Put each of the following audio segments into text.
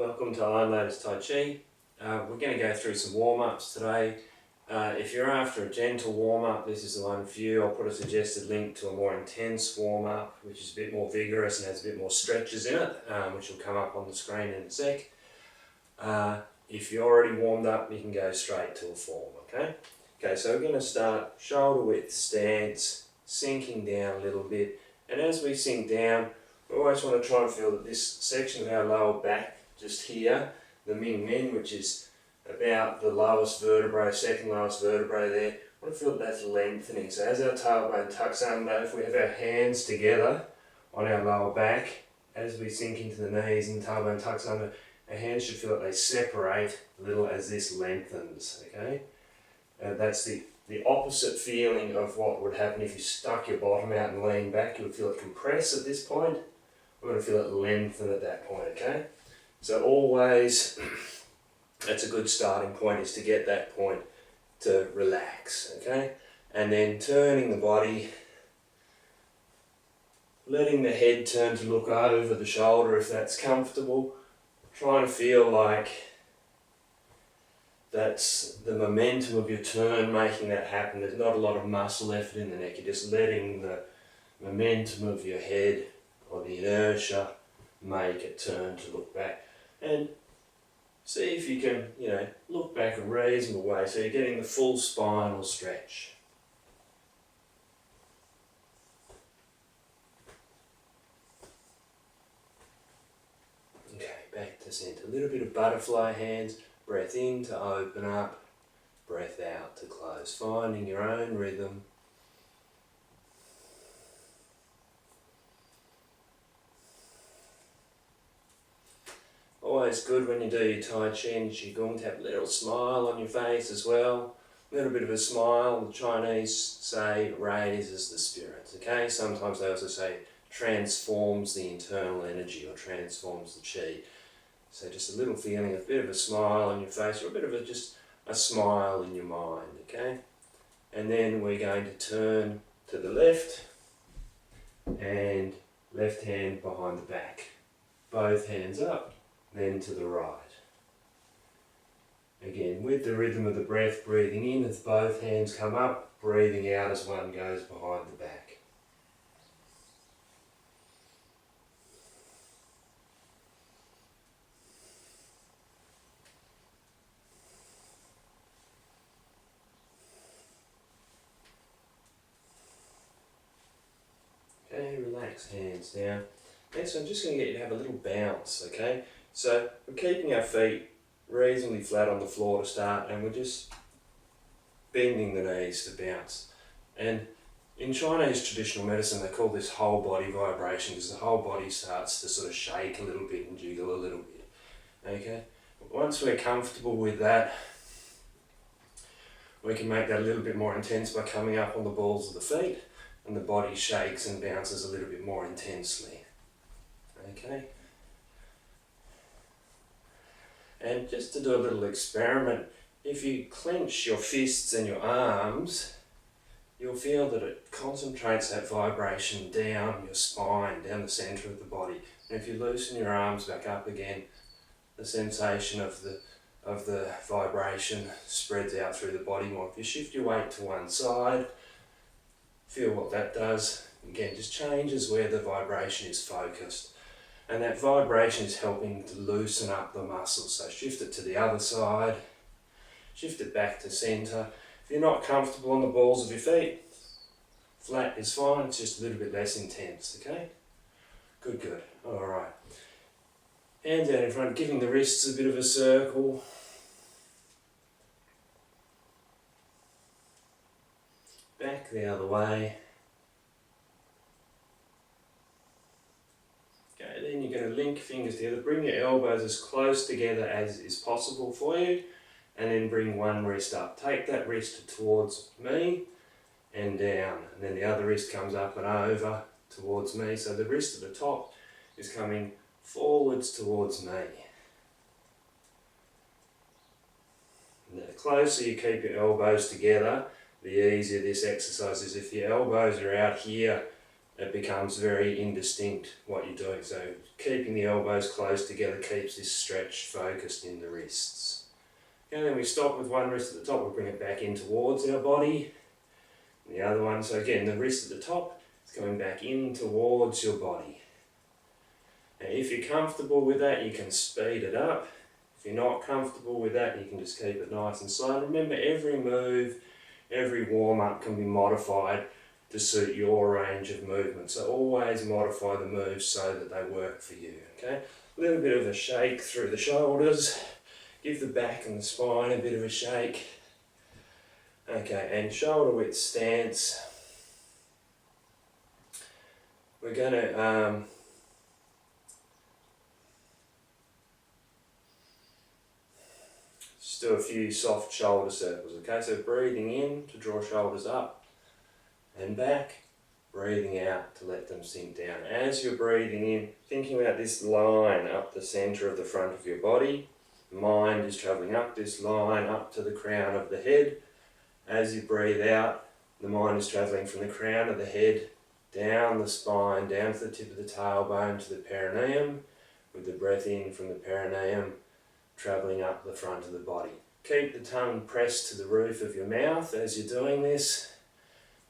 Welcome to Untitled Chapter. We're going to go through some warm-ups today. If you're after a gentle warm-up, this is the one for you. I'll put a suggested link to a more intense warm-up, which is a bit more vigorous and has a bit more stretches in it, which will come up on the screen in a sec. If you're already warmed up, you can go straight to a form, okay? Okay, so we're going to start shoulder width stance, sinking down a little bit, and as we sink down, we always want to try and feel that this section of our lower back, just here, the Ming Men, which is about the lowest vertebrae, second lowest vertebrae there, I want to feel that that's lengthening. So as our tailbone tucks under, if we have our hands together on our lower back, as we sink into the knees and the tailbone tucks under, our hands should feel that they separate a little as this lengthens, okay? That's the opposite feeling of what would happen if you stuck your bottom out and leaned back. You would feel it compress at this point. We're going to feel it lengthen at that point, okay? So always, that's a good starting point, is to get that point to relax, okay? And then turning the body, letting the head turn to look over the shoulder if that's comfortable. Trying to feel like that's the momentum of your turn making that happen. There's not a lot of muscle effort in the neck. You're just letting the momentum of your head or the inertia make it turn to look back. And see if you can, look back a reasonable way so you're getting the full spinal stretch. Okay, back to centre. A little bit of butterfly hands. Breath in to open up, breath out to close. Finding your own rhythm. Always good when you do your Tai Chi and Qigong to have a little smile on your face as well. A little bit of a smile. The Chinese say raises the spirit, okay? Sometimes they also say transforms the internal energy or transforms the Qi. So just a little feeling, a bit of a smile on your face, or a bit of just a smile in your mind, okay? And then we're going to turn to the left and left hand behind the back. Both hands up, then to the right. Again, with the rhythm of the breath, breathing in as both hands come up, breathing out as one goes behind the back. Okay, relax, hands down. Next, I'm just going to get you to have a little bounce, okay? So we're keeping our feet reasonably flat on the floor to start, and we're just bending the knees to bounce. And in Chinese traditional medicine, they call this whole body vibration, because the whole body starts to sort of shake a little bit and jiggle a little bit, okay? Once we're comfortable with that, we can make that a little bit more intense by coming up on the balls of the feet, and the body shakes and bounces a little bit more intensely, okay? And just to do a little experiment, if you clench your fists and your arms, you'll feel that it concentrates that vibration down your spine, down the centre of the body. And if you loosen your arms back up again, the sensation of the vibration spreads out through the body more. If you shift your weight to one side, feel what that does. Again, just changes where the vibration is focused. And that vibration is helping to loosen up the muscles. So shift it to the other side, shift it back to centre. If you're not comfortable on the balls of your feet, flat is fine, it's just a little bit less intense, okay? Good, good. Alright. Hands out in front, giving the wrists a bit of a circle. Back the other way. Okay, then you're going to link fingers together, bring your elbows as close together as is possible for you, and then bring one wrist up. Take that wrist towards me and down, and then the other wrist comes up and over towards me, so the wrist at the top is coming forwards towards me. And the closer you keep your elbows together, the easier this exercise is. If your elbows are out here it becomes very indistinct what you're doing. So keeping the elbows close together keeps this stretch focused in the wrists. And then we stop with one wrist at the top, we bring it back in towards our body. And the other one, so again, the wrist at the top is going back in towards your body. Now if you're comfortable with that, you can speed it up. If you're not comfortable with that, you can just keep it nice and slow. Remember, every move, every warm-up can be modified to suit your range of movement. So always modify the moves so that they work for you, okay? A little bit of a shake through the shoulders. Give the back and the spine a bit of a shake. Okay, and shoulder width stance. We're going to just do a few soft shoulder circles, okay? So breathing in to draw shoulders up and back, breathing out to let them sink down. As you're breathing in, thinking about this line up the centre of the front of your body. The mind is travelling up this line, up to the crown of the head. As you breathe out, the mind is travelling from the crown of the head, down the spine, down to the tip of the tailbone to the perineum, with the breath in from the perineum, travelling up the front of the body. Keep the tongue pressed to the roof of your mouth as you're doing this.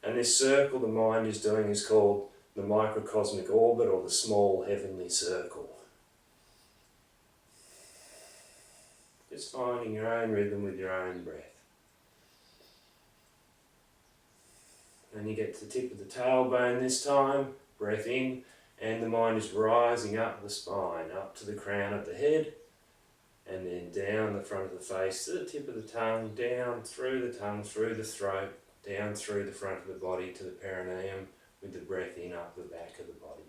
And this circle the mind is doing is called the microcosmic orbit, or the small heavenly circle. Just finding your own rhythm with your own breath. And you get to the tip of the tailbone this time, breath in, and the mind is rising up the spine, up to the crown of the head, and then down the front of the face to the tip of the tongue, down through the tongue, through the throat, down through the front of the body to the perineum, with the breath in up the back of the body.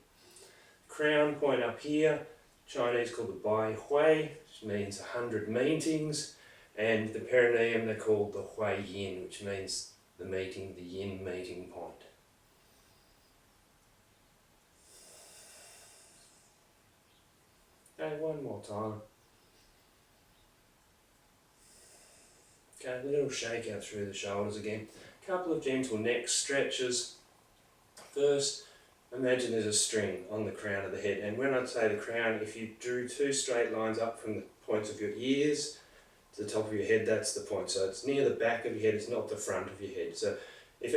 Crown point up here, Chinese called the Bai Hui, which means 100 meetings, and the perineum they call the Hui Yin, which means the meeting, the yin meeting point. Okay, one more time. Okay, a little shake out through the shoulders again. A couple of gentle neck stretches. First, imagine there's a string on the crown of the head, and when I say the crown, if you drew two straight lines up from the points of your ears to the top of your head, that's the point. So it's near the back of your head, it's not the front of your head. So if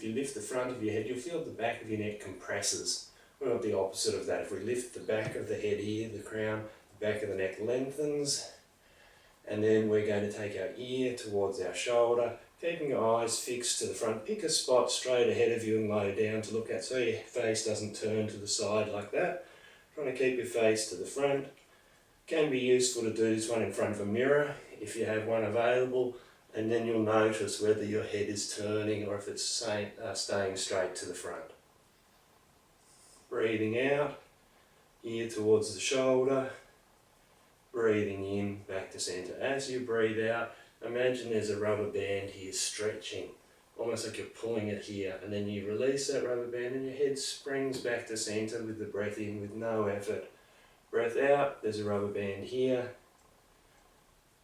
you lift the front of your head, you'll feel the back of your neck compresses. We want the opposite of that. If we lift the back of the head here, the crown, the back of the neck lengthens, and then we're going to take our ear towards our shoulder, keeping your eyes fixed to the front. Pick a spot straight ahead of you and lay down to look at, so your face doesn't turn to the side like that. Trying to keep your face to the front. Can be useful to do this one in front of a mirror if you have one available, and then you'll notice whether your head is turning or if it's staying straight to the front. Breathing out, ear towards the shoulder, breathing in, back to centre. As you breathe out, imagine there's a rubber band here stretching, almost like you're pulling it here, and then you release that rubber band and your head springs back to centre with the breath in with no effort. Breath out, there's a rubber band here,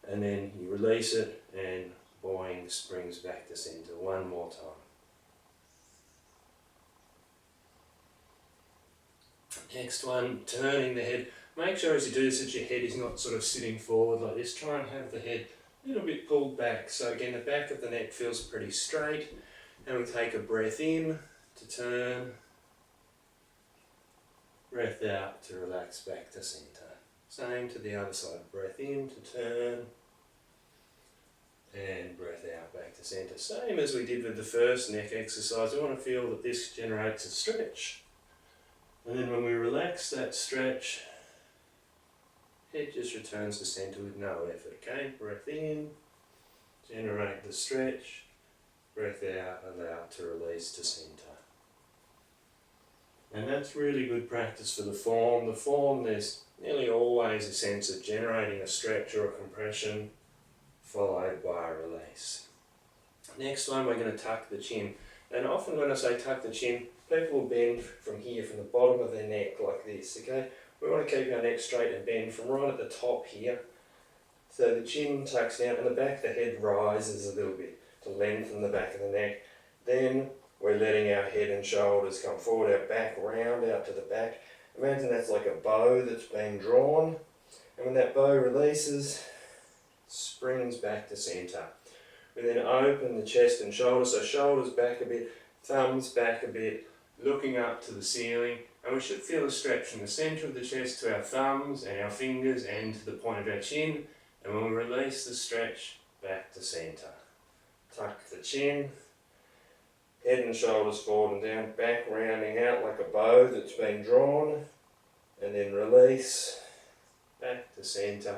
and then you release it and boing, springs back to centre. One more time. Next one, turning the head. Make sure as you do this that your head is not sort of sitting forward like this. Try and have the head a little bit pulled back. So again, the back of the neck feels pretty straight. And we take a breath in to turn. Breath out to relax back to centre. Same to the other side. Breath in to turn. And breath out back to centre. Same as we did with the first neck exercise. We want to feel that this generates a stretch. And then when we relax that stretch, head just returns to centre with no effort, okay? Breath in, generate the stretch, breath out, allow it to release to centre. And that's really good practice for the form. The form, there's nearly always a sense of generating a stretch or a compression, followed by a release. Next one, we're going to tuck the chin. And often when I say tuck the chin, people will bend from here, from the bottom of their neck like this, okay? We want to keep our neck straight and bend from right at the top here. So the chin tucks down and the back of the head rises a little bit to lengthen the back of the neck. Then we're letting our head and shoulders come forward, our back round out to the back. Imagine that's like a bow that's been drawn, and when that bow releases, springs back to centre. We then open the chest and shoulders, so shoulders back a bit, thumbs back a bit, looking up to the ceiling, and we should feel a stretch from the centre of the chest to our thumbs and our fingers and to the point of our chin, and when we release the stretch, back to centre. Tuck the chin, head and shoulders forward and down, back rounding out like a bow that's been drawn, and then release, back to centre.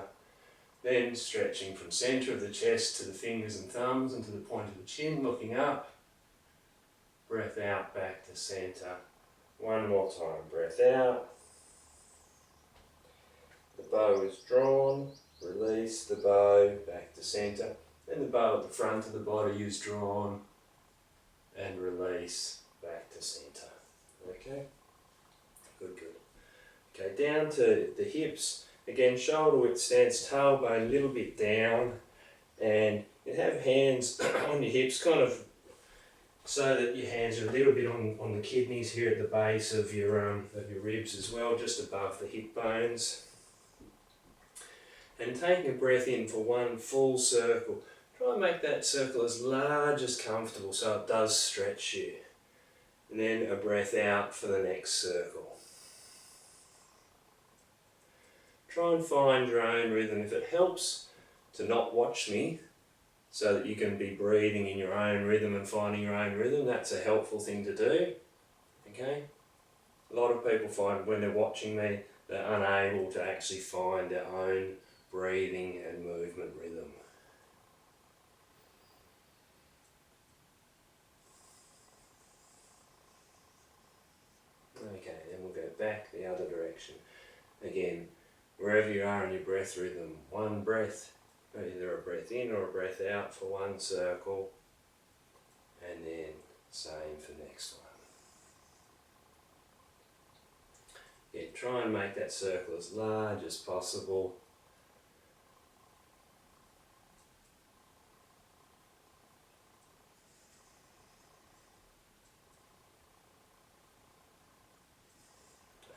Then stretching from centre of the chest to the fingers and thumbs and to the point of the chin, looking up. Breath out, back to centre. One more time, breath out. The bow is drawn, release the bow, back to centre. Then the bow at the front of the body is drawn and release, back to centre. Okay? Good, good. Okay, down to the hips. Again, shoulder width stance, tailbone a little bit down, and you have hands on your hips, kind of so that your hands are a little bit on the kidneys here at the base of your ribs as well, just above the hip bones. And taking a breath in for one full circle. Try and make that circle as large as comfortable so it does stretch you. And then a breath out for the next circle. Try and find your own rhythm. If it helps to not watch me so that you can be breathing in your own rhythm and finding your own rhythm, that's a helpful thing to do. Okay? A lot of people find when they're watching me, they're unable to actually find their own breathing and movement rhythm. Okay, then we'll go back the other direction. Again, wherever you are in your breath rhythm, one breath, either a breath in or a breath out for one circle, and then same for next one. Yeah, try and make that circle as large as possible.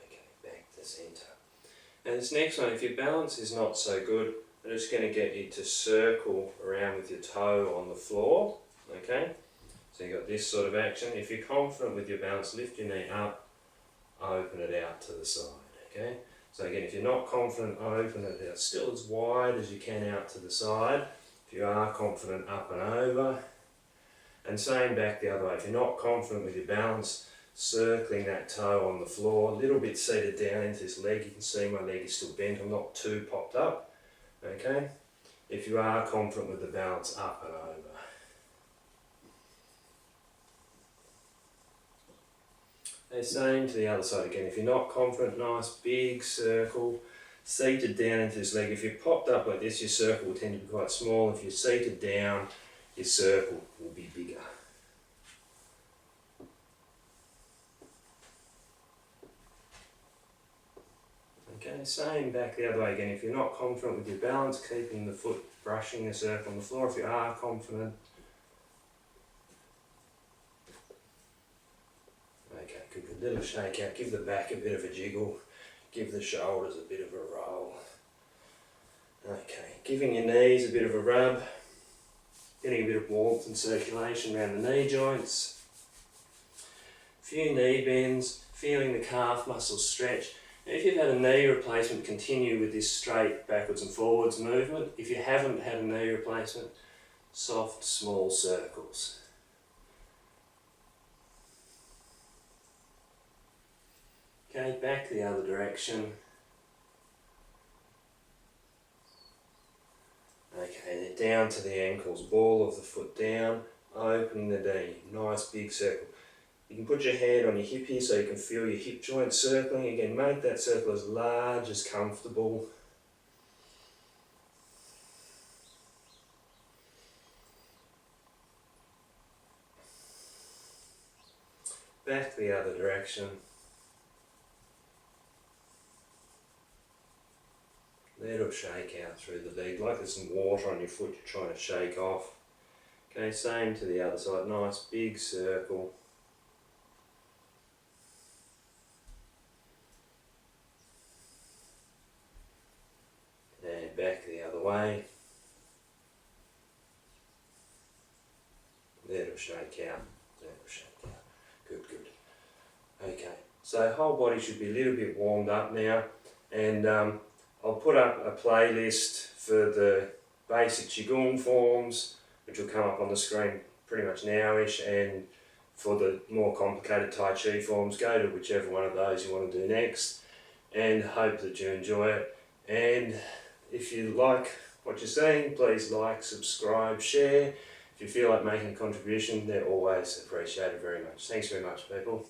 Okay, back to centre. And this next one, if your balance is not so good, I'm just going to get you to circle around with your toe on the floor, okay? So you've got this sort of action. If you're confident with your balance, lift your knee up, open it out to the side, okay? So again, if you're not confident, open it out still as wide as you can out to the side. If you are confident, up and over. And same back the other way. If you're not confident with your balance, circling that toe on the floor, a little bit seated down into this leg. You can see my leg is still bent, I'm not too popped up. Okay? If you are confident with the balance, up and over. The same to the other side again. If you're not confident, nice big circle, seated down into this leg. If you're popped up like this, your circle will tend to be quite small. If you're seated down, your circle will be bigger. Okay, same back the other way again. If you're not confident with your balance, keeping the foot brushing the circle on the floor. If you are confident, okay, good, good. Little shake out. Give the back a bit of a jiggle. Give the shoulders a bit of a roll. Okay, giving your knees a bit of a rub. Getting a bit of warmth and circulation around the knee joints. A few knee bends. Feeling the calf muscles stretch. Now, if you've had a knee replacement, continue with this straight backwards and forwards movement. If you haven't had a knee replacement, soft, small circles. Okay, back the other direction. Okay, then down to the ankles, ball of the foot down, opening the knee, nice big circle. You can put your hand on your hip here so you can feel your hip joint circling. Again, make that circle as large as comfortable. Back the other direction. Let it shake out through the leg, like there's some water on your foot you're trying to shake off. Okay, same to the other side, nice big circle. shake out. Good, good. Okay, so whole body should be a little bit warmed up now, and I'll put up a playlist for the basic Qigong forms, which will come up on the screen pretty much now-ish, and for the more complicated Tai Chi forms, go to whichever one of those you want to do next, and hope that you enjoy it. And if you like what you're seeing, please like, subscribe, share. If you feel like making a contribution, they're always appreciated very much. Thanks very much, people.